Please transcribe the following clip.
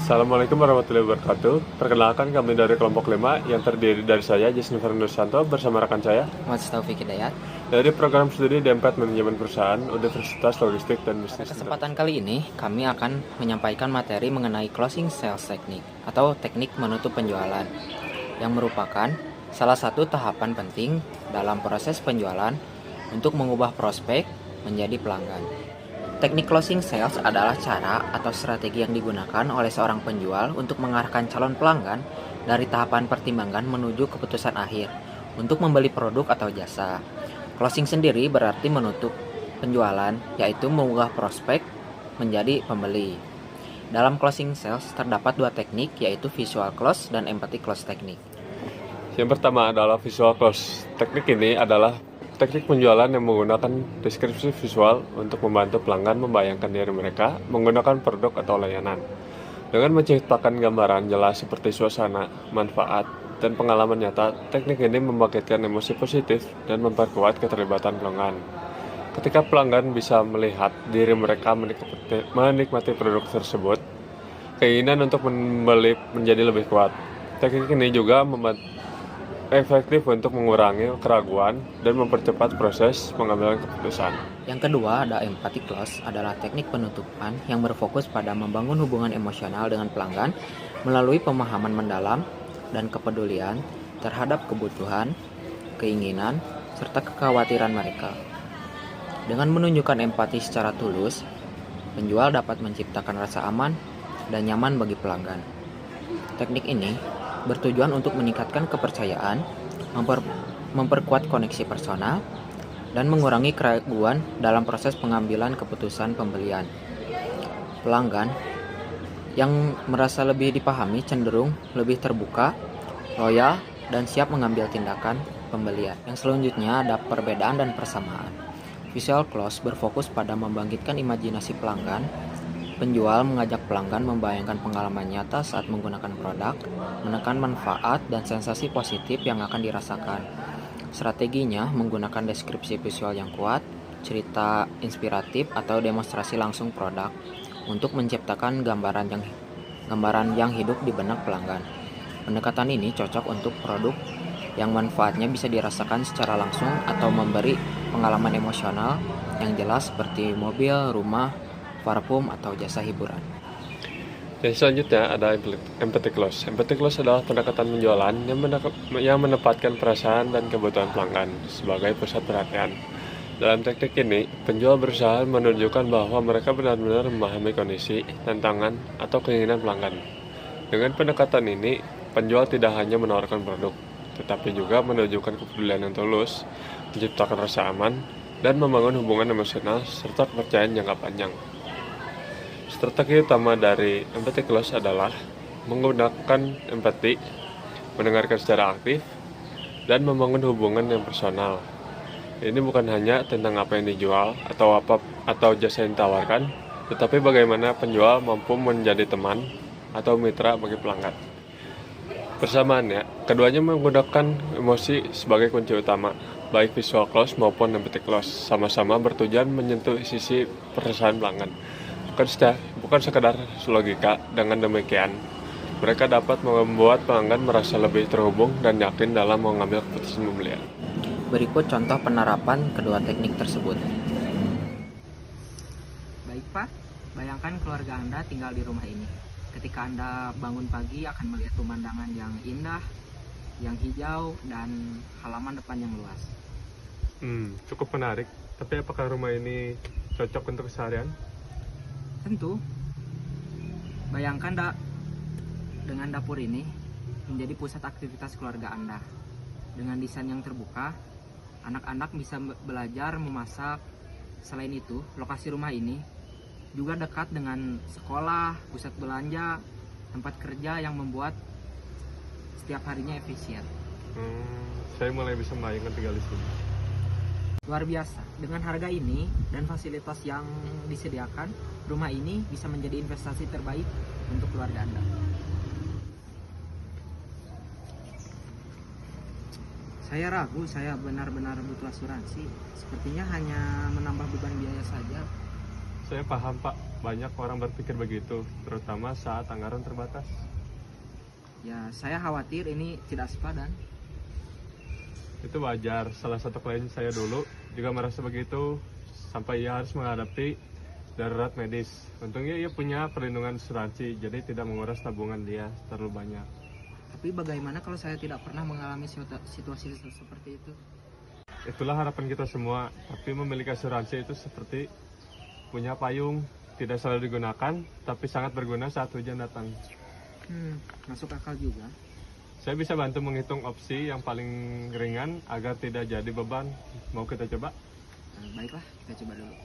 Assalamualaikum warahmatullahi wabarakatuh. Perkenalkan, kami dari kelompok 5 yang terdiri dari saya, Jasmine Fernandosanto, bersama rekan saya Muhammad Taufik Hidayat. dari program studi D4 Manajemen Perusahaan Universitas Logistik dan Pada Bisnis. kesempatan kali ini, kami akan menyampaikan materi mengenai closing sales technique atau teknik menutup penjualan, yang merupakan salah satu tahapan penting dalam proses penjualan untuk mengubah prospek menjadi pelanggan. Teknik closing sales adalah cara atau strategi yang digunakan oleh seorang penjual untuk mengarahkan calon pelanggan dari tahapan pertimbangan menuju keputusan akhir untuk membeli produk atau jasa. Closing sendiri berarti menutup penjualan, yaitu mengubah prospek menjadi pembeli. Dalam closing sales terdapat dua teknik, yaitu visual close dan empathy close teknik. Yang pertama adalah visual close. Teknik ini adalah teknik penjualan yang menggunakan deskripsi visual untuk membantu pelanggan membayangkan diri mereka menggunakan produk atau layanan. Dengan menciptakan gambaran jelas seperti suasana, manfaat, dan pengalaman nyata, teknik ini membangkitkan emosi positif dan memperkuat keterlibatan pelanggan. Ketika pelanggan bisa melihat diri mereka menikmati produk tersebut, keinginan untuk membeli menjadi lebih kuat. Teknik ini juga efektif untuk mengurangi keraguan dan mempercepat proses pengambilan keputusan. Yang kedua, ada empathy close adalah teknik penutupan yang berfokus pada membangun hubungan emosional dengan pelanggan melalui pemahaman mendalam dan kepedulian terhadap kebutuhan, keinginan, serta kekhawatiran mereka. Dengan menunjukkan empati secara tulus, penjual dapat menciptakan rasa aman dan nyaman bagi pelanggan. Teknik ini bertujuan untuk meningkatkan kepercayaan, memperkuat koneksi personal, dan mengurangi keraguan dalam proses pengambilan keputusan pembelian. Pelanggan yang merasa lebih dipahami cenderung lebih terbuka, loyal, dan siap mengambil tindakan pembelian. Yang selanjutnya ada perbedaan dan persamaan. Visual close berfokus pada membangkitkan imajinasi pelanggan. Penjual mengajak pelanggan membayangkan pengalaman nyata saat menggunakan produk, menekan manfaat dan sensasi positif yang akan dirasakan. Strateginya menggunakan deskripsi visual yang kuat, cerita inspiratif atau demonstrasi langsung produk untuk menciptakan gambaran yang hidup di benak pelanggan. Pendekatan ini cocok untuk produk yang manfaatnya bisa dirasakan secara langsung atau memberi pengalaman emosional yang jelas seperti mobil, rumah, parfum, atau jasa hiburan. Yang selanjutnya ada empathy close. Empathy close adalah pendekatan penjualan yang menempatkan perasaan dan kebutuhan pelanggan sebagai pusat perhatian. Dalam teknik ini, penjual berusaha menunjukkan bahwa mereka benar-benar memahami kondisi, tantangan, atau keinginan pelanggan. Dengan pendekatan ini, penjual tidak hanya menawarkan produk, tetapi juga menunjukkan kepedulian yang tulus, menciptakan rasa aman, dan membangun hubungan emosional serta kepercayaan jangka panjang. Strategi utama dari empathy close adalah menggunakan empati, mendengarkan secara aktif, dan membangun hubungan yang personal. Ini bukan hanya tentang apa yang dijual atau jasa yang ditawarkan, tetapi bagaimana penjual mampu menjadi teman atau mitra bagi pelanggan. Persamaannya, keduanya menggunakan emosi sebagai kunci utama, baik visual close maupun empathy close, sama-sama bertujuan menyentuh sisi perasaan pelanggan. Bukan sekedar logika. Dengan demikian, mereka dapat membuat pelanggan merasa lebih terhubung dan yakin dalam mengambil keputusan pembelian. Berikut contoh penerapan kedua teknik tersebut. Baik Pak, bayangkan keluarga Anda tinggal di rumah ini. Ketika Anda bangun pagi akan melihat pemandangan yang indah, yang hijau, dan halaman depan yang luas. Cukup menarik. Tapi apakah rumah ini cocok untuk keseharian? Tentu, bayangkan dengan dapur ini menjadi pusat aktivitas keluarga Anda. Dengan desain yang terbuka, anak-anak bisa belajar memasak. Selain itu, lokasi rumah ini juga dekat dengan sekolah, pusat belanja, tempat kerja yang membuat setiap harinya efisien. Saya mulai bisa membayangkan tinggal di sini. Luar biasa, dengan harga ini dan fasilitas yang disediakan, rumah ini bisa menjadi investasi terbaik untuk keluarga Anda. Saya ragu saya benar-benar butuh asuransi. Sepertinya hanya menambah beban biaya saja. Saya paham, Pak. banyak orang berpikir begitu, terutama saat anggaran terbatas. Ya, saya khawatir ini tidak sepadan. Itu wajar, salah satu klien saya dulu juga merasa begitu, sampai ia harus menghadapi darurat medis. Untungnya ia punya perlindungan asuransi, jadi tidak menguras tabungan dia terlalu banyak. Tapi bagaimana kalau saya tidak pernah mengalami situasi seperti itu? Itulah harapan kita semua, tapi memiliki asuransi itu seperti punya payung, tidak selalu digunakan, tapi sangat berguna saat hujan datang. Masuk akal juga. Saya bisa bantu menghitung opsi yang paling ringan agar tidak jadi beban. Mau kita coba? Baiklah, kita coba dulu.